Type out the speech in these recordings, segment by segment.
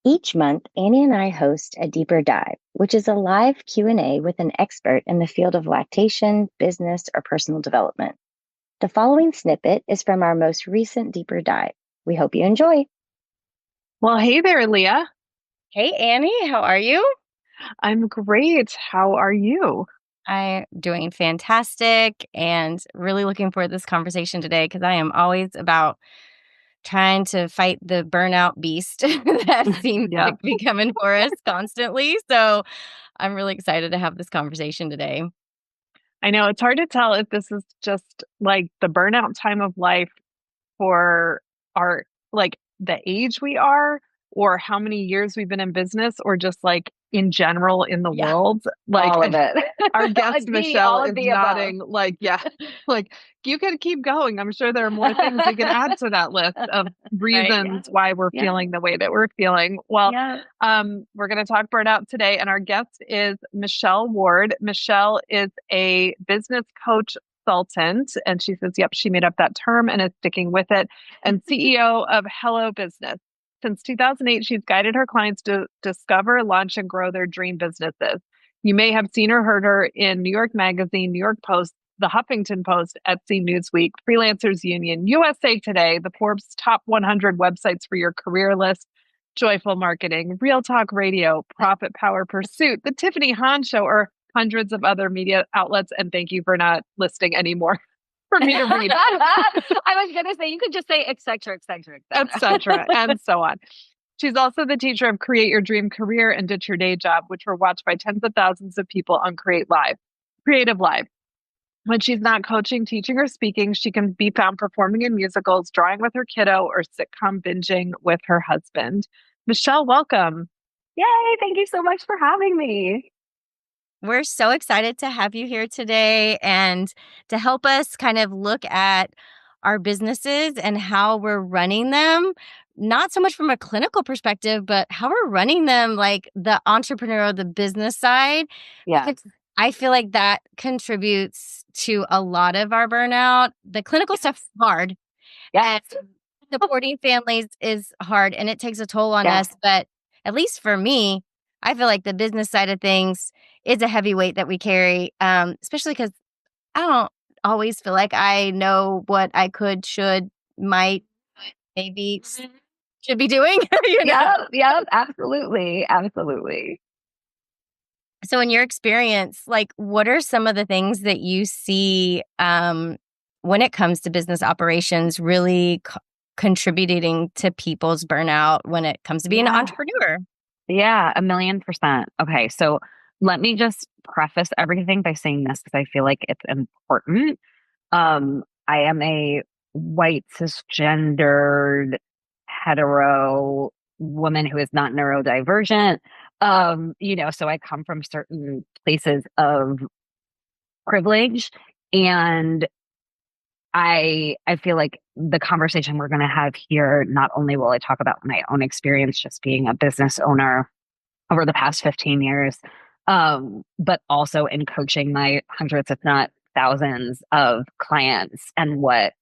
Each month, Annie and I host a deeper dive, which is a live Q&A with an expert in the field of lactation, business, or personal development. The following snippet is from our most recent deeper dive. We hope you enjoy. Well, hey there, Leah. Hey, Annie, how are you? I'm great. How are you? I'm doing fantastic and really looking forward to this conversation today because I am always about trying to fight the burnout beast that seems Yeah. to be coming for us constantly. So I'm really excited to have this conversation today. I know it's hard to tell if this is just like the burnout time of life for our the age we are or how many years we've been in business or just like in general in the Yeah, world. Like all of it. our guest Michelle all is of the nodding above. like, yeah, like you can keep going. I'm sure there are more things we can add to that list of right. reasons why we're Yeah. feeling the way that we're feeling. Well, Yeah. we're going to talk burnout today, and our guest is Michelle Ward. Michelle is a business coach consultant, and she says, yep, she made up that term and is sticking with it, and CEO of Hello Business. Since 2008, she's guided her clients to discover, launch, and grow their dream businesses. You may have seen or heard her in New York Magazine, New York Post, the Huffington Post, Etsy Newsweek, Freelancers Union, USA Today, the Forbes Top 100 websites for your career list, Joyful Marketing, Real Talk Radio, Profit Power Pursuit, the Tiffany Hahn Show, or hundreds of other media outlets. And thank you for not listing anymore for me to read. I was going to say, you could just say, et cetera, et cetera, et cetera. etc., and so on. She's also the teacher of Create Your Dream Career and Ditch Your Day Job, which were watched by tens of thousands of people on Creative Live. When she's not coaching, teaching, or speaking, she can be found performing in musicals, drawing with her kiddo, or sitcom binging with her husband. Michelle, welcome. Yay, thank you so much for having me. We're so excited to have you here today and to help us kind of look at our businesses and how we're running them, not so much from a clinical perspective, but how we're running them, like the entrepreneur, the business side. Yeah. Because I feel like that contributes to a lot of our burnout. The clinical stuff's hard. Yes. And supporting families is hard and it takes a toll on Yeah. us. But at least for me, I feel like the business side of things is a heavy weight that we carry, especially because I don't always feel like I know what I could, should, might, maybe should be doing. Yep, absolutely. Absolutely. So, in your experience, like, what are some of the things that you see when it comes to business operations really contributing to people's burnout when it comes to being an entrepreneur? Yeah, 1,000,000%. Okay, so let me just preface everything by saying this because I feel like it's important. I am a white, cisgendered, hetero woman who is not neurodivergent. So I come from certain places of privilege, and I feel like the conversation we're going to have here, not only will I talk about my own experience just being a business owner over the past 15 years, but also in coaching my hundreds, if not thousands of clients and what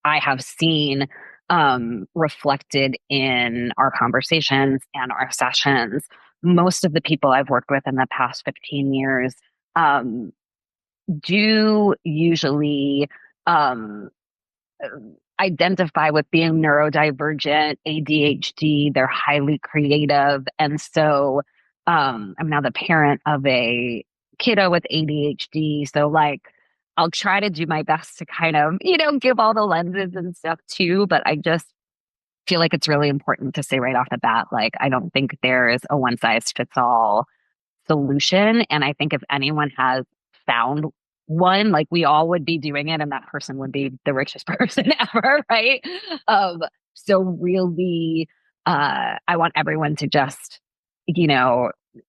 I have seen reflected in our conversations and our sessions. Most of the people I've worked with in the past 15 years um, do usually um, identify with being neurodivergent, ADHD. They're highly creative. And so I'm now the parent of a kiddo with ADHD. So, like, I'll try to do my best to kind of, give all the lenses and stuff too. But I just feel like it's really important to say right off the bat, like, I don't think there is a one size fits all solution. And I think if anyone has found one, like, we all would be doing it and that person would be the richest person ever, right? So really, I want everyone to just,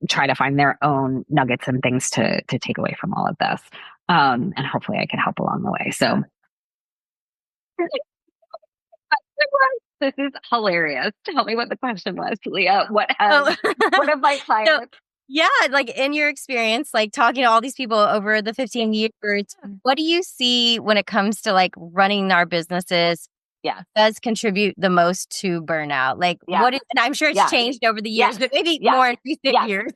try to find their own nuggets and things to take away from all of this. And hopefully I can help along the way. So this is hilarious. Tell me what the question was, Leah. What Oh. one of my So, clients yeah, like in your experience, like talking to all these people over the 15 years, what do you see when it comes to like running our businesses? Yeah. does contribute the most to burnout? Like Yeah. what is, and I'm sure it's Yeah. changed over the years, Yes. but maybe Yes. more in recent Yes. years.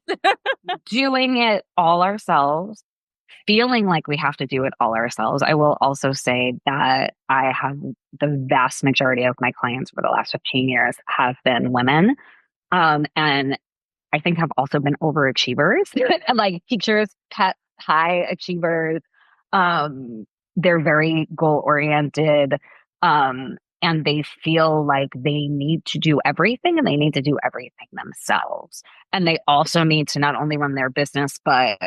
Doing it all ourselves, feeling like we have to do it all ourselves. I will also say that I have the vast majority of my clients for the last 15 years have been women. And I think have also been overachievers and like teachers, pet high achievers. They're very goal oriented. And they feel like they need to do everything and they need to do everything themselves. And they also need to not only run their business, but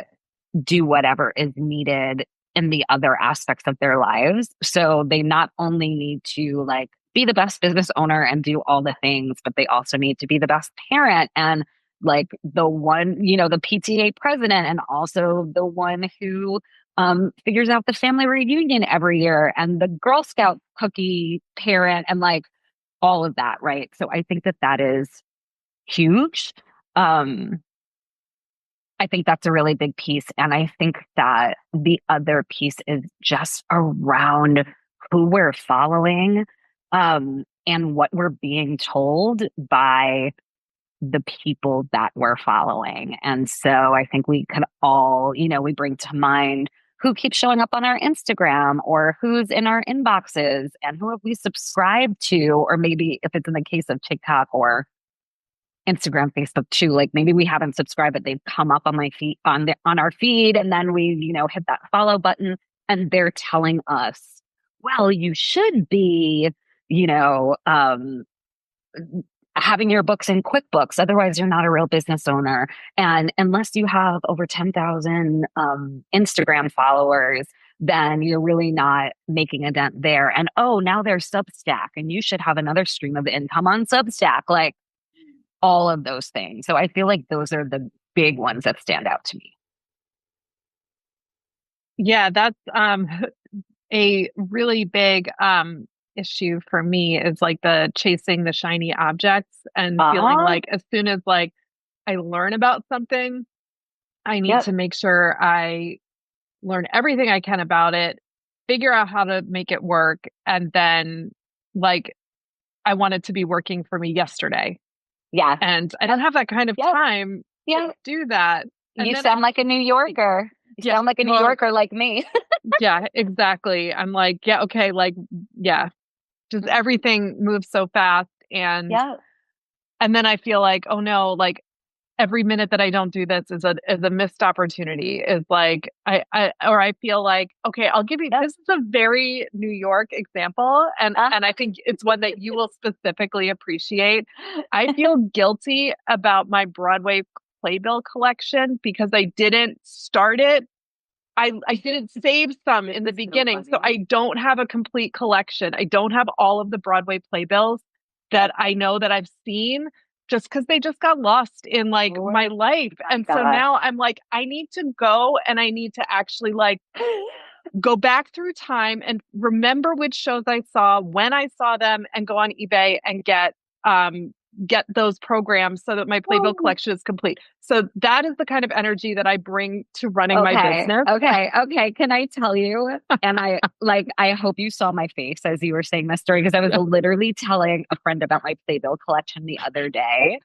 do whatever is needed in the other aspects of their lives. So they not only need to like be the best business owner and do all the things, but they also need to be the best parent and like the one, the PTA president and also the one who figures out the family reunion every year and the Girl Scout cookie parent and like all of that. Right. So I think that that is huge. Um, I think that's a really big piece. And I think that the other piece is just around who we're following and what we're being told by the people that we're following. And so I think we could all, we bring to mind who keeps showing up on our Instagram or who's in our inboxes and who have we subscribed to, or maybe if it's in the case of TikTok or Instagram, Facebook too. Like maybe we haven't subscribed, but they've come up on my feed on our feed, and then we, hit that follow button, and they're telling us, well, you should be, you know, um, having your books in QuickBooks. Otherwise, you're not a real business owner. And unless you have over 10,000 Instagram followers, then you're really not making a dent there. And oh, now there's Substack, and you should have another stream of income on Substack. Like all of those things. So I feel like those are the big ones that stand out to me. Yeah, that's a really big issue for me is like the chasing the shiny objects and feeling like as soon as like I learn about something, I need to make sure I learn everything I can about it, figure out how to make it work, and then like I want it to be working for me yesterday. Yeah. And I don't have that kind of time to do that. And you sound like a New Yorker. You sound like a New Yorker like me. Yeah, exactly. I'm like, yeah, okay, like, yeah, just everything moves so fast. And then I feel like, oh no, like every minute that I don't do this is a missed opportunity. Is like I feel like, okay, I'll give you this is a very New York example, and I think it's one that you will specifically appreciate. I feel guilty about my Broadway playbill collection because I didn't start it. I didn't save some in the beginning, so I don't have a complete collection. I don't have all of the Broadway playbills that I know that I've seen just because they just got lost in like my life. And so now I'm like, I need to go and I need to actually like go back through time and remember which shows I saw, when I saw them, and go on eBay and get those programs so that my playbill collection is complete. So that is the kind of energy that I bring to running my business. Okay. Can I tell you? And I hope you saw my face as you were saying this story, because I was literally telling a friend about my playbill collection the other day.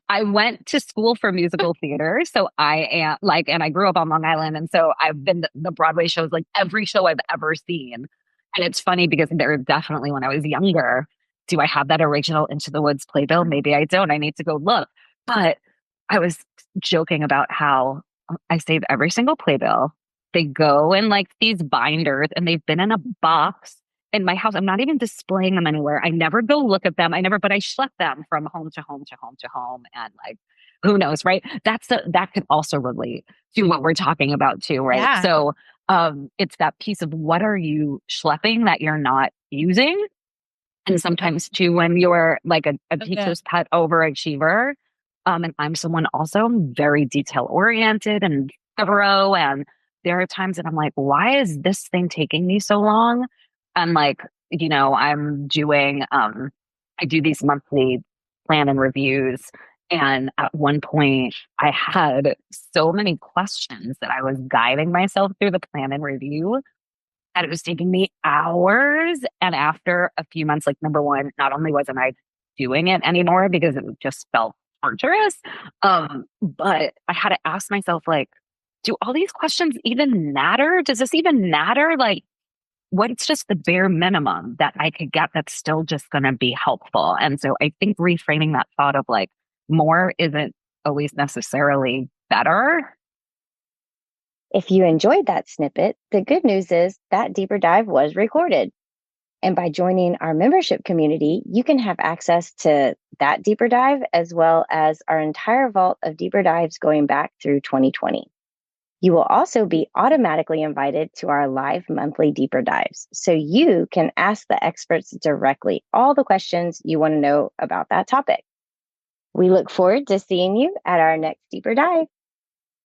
I went to school for musical theater. So I am like, and I grew up on Long Island. And so I've been to the Broadway shows, like every show I've ever seen. And it's funny because there definitely, when I was younger, do I have that original Into the Woods playbill? Maybe I don't. I need to go look. But I was joking about how I save every single playbill. They go in like these binders and they've been in a box in my house. I'm not even displaying them anywhere. I never go look at them. But I schlep them from home to home to home to home. And like, who knows, right? That could also relate to what we're talking about too, right? Yeah. So it's that piece of what are you schlepping that you're not using? And sometimes too, when you're like a teacher's pet overachiever, and I'm someone also very detail oriented and thorough. And there are times that I'm like, why is this thing taking me so long? And like, I'm doing, I do these monthly plan and reviews. And at one point I had so many questions that I was guiding myself through the plan and review and it was taking me hours. And after a few months, like, number one, not only wasn't I doing it anymore because it just felt torturous, but I had to ask myself, like, do all these questions even matter? Does this even matter? Like, what's just the bare minimum that I could get that's still just going to be helpful? And so I think reframing that thought of like more isn't always necessarily better. If you enjoyed that snippet, the good news is that deeper dive was recorded. And by joining our membership community, you can have access to that deeper dive as well as our entire vault of deeper dives going back through 2020. You will also be automatically invited to our live monthly deeper dives, so you can ask the experts directly all the questions you want to know about that topic. We look forward to seeing you at our next deeper dive.